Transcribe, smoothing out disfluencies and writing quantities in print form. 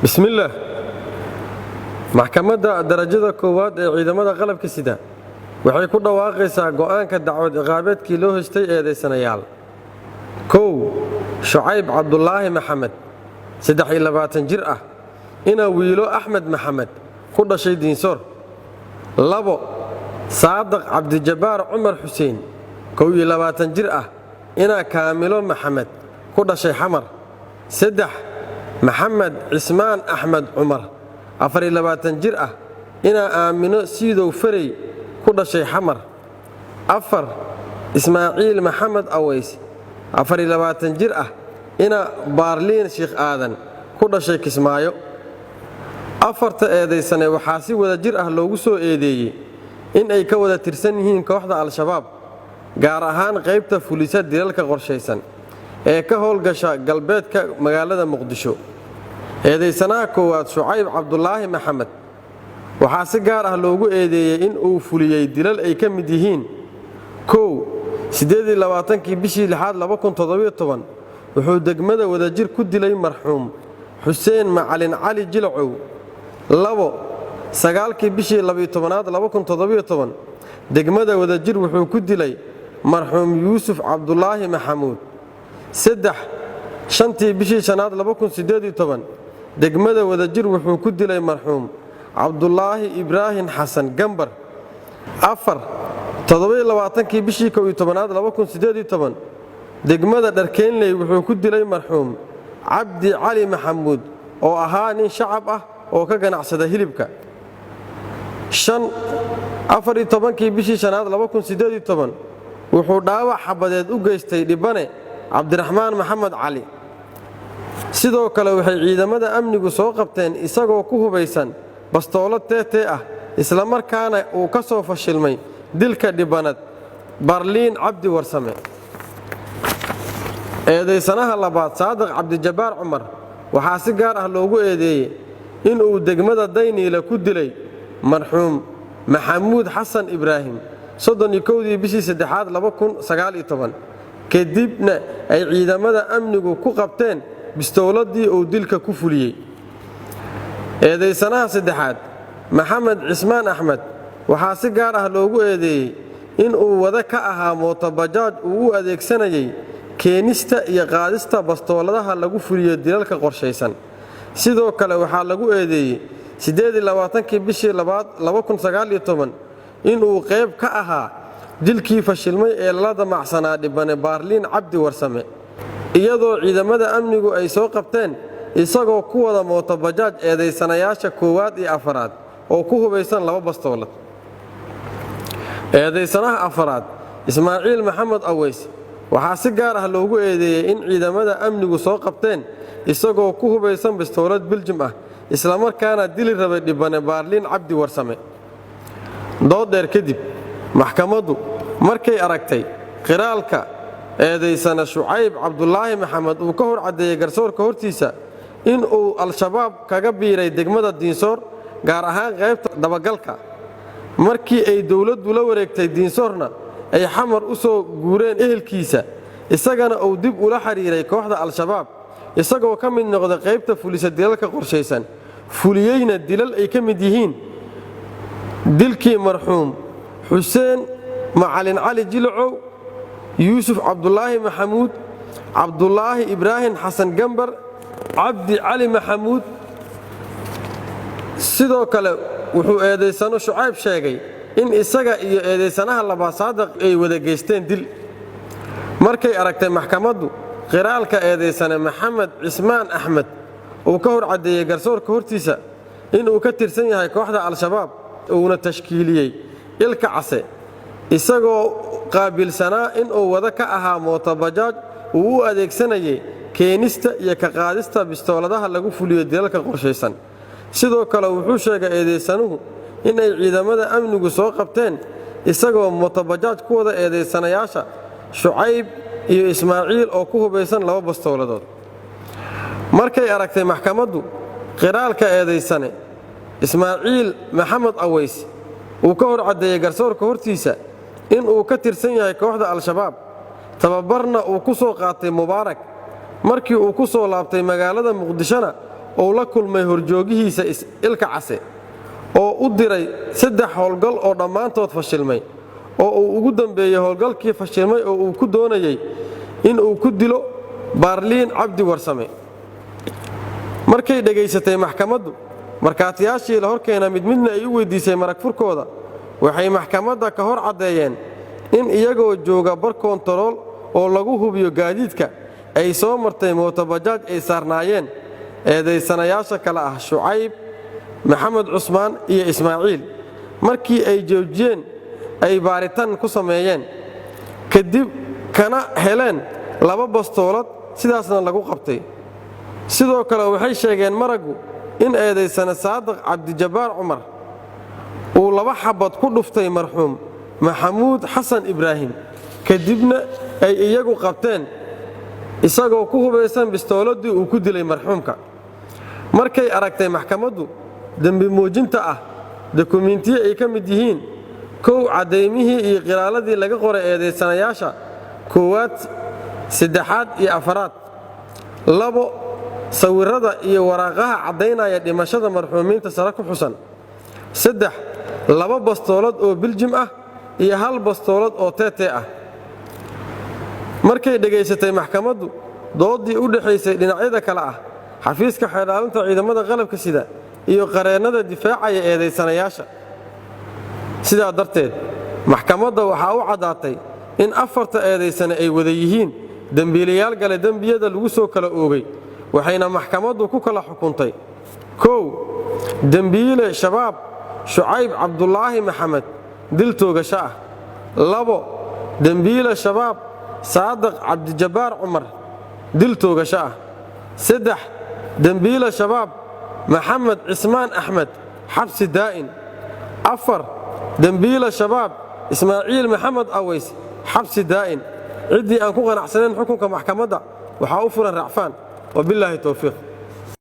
بسم الله maxkamadda darajada koowaad ee ciidamada qalabka sida waxay ku dhawaaqaysaa go'aanka dacwad ciqaabeedkii loo hestay eedeysanayaal 1 Shucayb Cabdullaahi Maxamed 23 jir ah ina wiilo Axmed Maxamed ku dhashay Diinsoor 2 Saadiq Cabdijabaar Umar Xuseen 21 jir ah ina Kaamilo Maxamed ku dhashay Xamar 3 Maxamed Cismaan Axmed Umar 24 jir ah ina Aamino Siidow Farey ku dhashay Xamar 4 Ismaaciil Maxamed Aways 24 jir ah ina Baarliin Sheekh Aadan ku dhashay Kismaayo afarta eedeysane waxaa si wada jir ah loogu soo eedeeyay in ay ka wada tirsan yihiin kooxda Al-Shabaab gaar ahaan qaybta fulisa dilalka qorsheysan ee ka howlgasha galbeedka magaalada Muqdisho eedeysanaha koowaad Shucayb Cabdullaahi Maxamed waxaa si gaar ah loogu eedeeyay in uu fuliyay dilal ay ka mid yihiin 28 bishii 2017 wuxuu degmada wadajir ku dilay marxuum Xuseen Macalin Cali Jilcow 2 9 bishii 12 2017 degmada wadajir wuxuu ku dilay marxuum Yuusuf Cabdullaahi Maxamuud 3 5 bishii 2018 degmada wadajir wuxuu ku dilay marxuum Cabdullaahi Ibraahin Xasan Gambar 4 27 bishii 11 2018 degmada Dharkeenley wuxuu ku dilay marxuum Cabdi Cali Maxamuud oo ahaa nin shacab ah oo ka ganacsada hilibka 5 14 bishii 2018 wuxuu dhaawac xabadeed u geystay dhibane Cabdiraxmaan Maxamed Cali sidoo kale waxay ciidamada amnigu soo qabteen isagoo ku hubaysan bastoolad teete ah isla markaana uu ka soo fashilmay dilka dhibanad Baarliin Cabdi Warsame eedeysanaha labaad Saadiq Cabdijabaar Umar waxaa si gaar ah loogu eedeeyay in uu degmada Dayniile ku dilay marxuum Maxamuud Xasan Ibraahim 31 bishii 3 2019 kadibna ay ciidamada amnigu ku qabteen bistooladii uu dilka ku fuliyay eedeysanaha saddexaad Maxamed Cismaan Axmed waxaa si gaar ah loogu eedeeyay in uu wada ka ahaa mootobajaaj uu u adeegsanayay keenista iyo qaadista bastooladaha lagu fuliyo dilalka qorsheysan sidoo kale waxaa lagu eedeeyay 28 bishii 2019 in uu qayb ka ahaa dilkii fashilmay ee la damacsanaa dhibane Baarliin Cabdi Warsame iyadoo ciidamada amnigu ay soo qabteen isagoo ku wada mootobajaaj eedeysanayaasha koowaad iyo afaraad oo ku hubaysan laba bastoolad eedeysanaha afaraad Ismaaciil Maxamed Aways waxaa si gaar ah loogu eedeeyay in ciidamada amnigu soo qabteen isagoo ku hubaysan bastoolad Biljim ah isla markaana dili rabay dhibane Baarliin Cabdi Warsame doodeer kadib maxkamaddu markay aragtay qiraalka eedeysana Shucayb Cabdullaahi Maxamed uu ka hor cadeeyay garsoorka hortiisa in uu Al-Shabaab kaga biiray degmada Diinsoor gaar ahaan qaybta dabagalka markii ay dawladdu la wareegtay Diinsoorna ay Xamar u soo guureen ehelkiisa isagana uu dib ula xiriiray kooxda Al-Shabaab isagoo ka mid noqday qaybta fulisa dilalka qorsheysan fuliyayna dilal ay ka mid yihiin dilkii marxuum Xuseen Macalin Cali Jilcow Yuusuf Cabdullaahi Maxamuud Cabdullaahi Ibraahin Xasan Gambar Cabdi Cali Maxamuud sidoo kale wuxuu eedeysano Shucayb sheegay in isaga iyo eedeysanaha labaad Saadiq ay wada geysteen dil markay aragtay maxkamaddu qiraalka eedeysana Maxamed Cismaan Axmed uu ka hor cadeeyay garsoorka hortiisa in uu ka tirsan yahay kooxda Al-Shabaab uuna tashkiiliyay ilka case isagoo qaabilsanaa in uu wada ka ahaa mootobajaaj uu u adeegsanayay keenista iyo ka qaadista bistooladaha lagu fuliyo dilalka qorsheysan sidoo kale wuxuu sheegay eedeysanuhu in ay ciidamada amnigu soo qabteen isagoo mootobajaaj ku wada eedeysanayaasha Shucayb iyo Ismaaciil oo ku hubaysan laba bastooladood markay aragtay maxkamaddu qiraalka eedeysane Ismaaciil Maxamed Aways uu ka hor cadeeyay garsoorka hortiisa in uu ka tirsan yahay kooxda Al-Shabaab tababarna uu ku soo qaatay Mubaarak markii uu ku soo laabtay magaalada Muqdishona oo la kulmay horjoogihiisa ilka case oo u diray 3 howlgal oo dhammaantood fashilmay oo uu ugu dambeeyay howlgalkii fashilmay oo uu ku doonayay in uu ku dilo Baarliin Cabdi Warsame markay dhageysatay maxkamaddu markaatiyaashii la horkeena midna ay u weydiisay marag furkooda waxay maxkamadda ka hor cadeeyeen in iyagoo jooga bar kontarool oo lagu hubiyo gaadiidka ay soo martay mootobajaaj ay saarnaayeen eedeysanayaasha kala ah Shucayb Maxamed Cusmaan iyo Ismaaciil markii ay joojiyeen ay baaritaan ku sameeyeen kadib kana heleen 2 bastoolad sidaasna lagu qabtay sidoo kale waxay sheegeen maragu in eedeysana Saadiq Cabdi Jabbaar Umar uu 2 xabad ku dhuftay marxuum Maxamuud Xasan Ibraahim kadibna ay iyagu qabteen isagoo ku hubeysan bistooladii uu ku dilay marxuumka markay aragtay maxkamaddu dambi muujinta ah dokumentiyo ay ka mid yihiin kow cadeymihii iyo qiraaladii laga qoray eedeysanayaasha koowaad saddexaad iyo afaraad labo sawirada iyo waraaqaha cadeynaya dhimashada marxuumiinta sare ku xusan saddex 2 bastoolad oo biljim ah iyo 1 bastoolad oo teete ah markay dhageysatay maxkamaddu doodii u dhaxaysay dhinacyada kala ah xafiiska xeelaalinta ciidamada qalabka sida iyo qareennada difaacaya eedeysanayaasha sidaa darteed maxkamadda waxaa u cadaatay in 4 eedeysane ay wada yihiin dambiilayaal gale dambiyada lagu soo kala oogay waxayna maxkamaddu ku kala xukuntay kow dambiile shabaab Shucayb Cabdulaahi Maxamed dil toogasho ah labo dambiile shabaab Saadiq Cabdi Jabbaar Umar dil toogasho ah saddex dambiile shabaab Maxamed Cismaan Axmed xabsi daa'in afar dambiile shabaab Ismaaciil Maxamed Aways xabsi daa'in cidii aan ku qanacsaneyn xukunka maxkamadda waxaa u furan racfaan wabillahi tawfiiq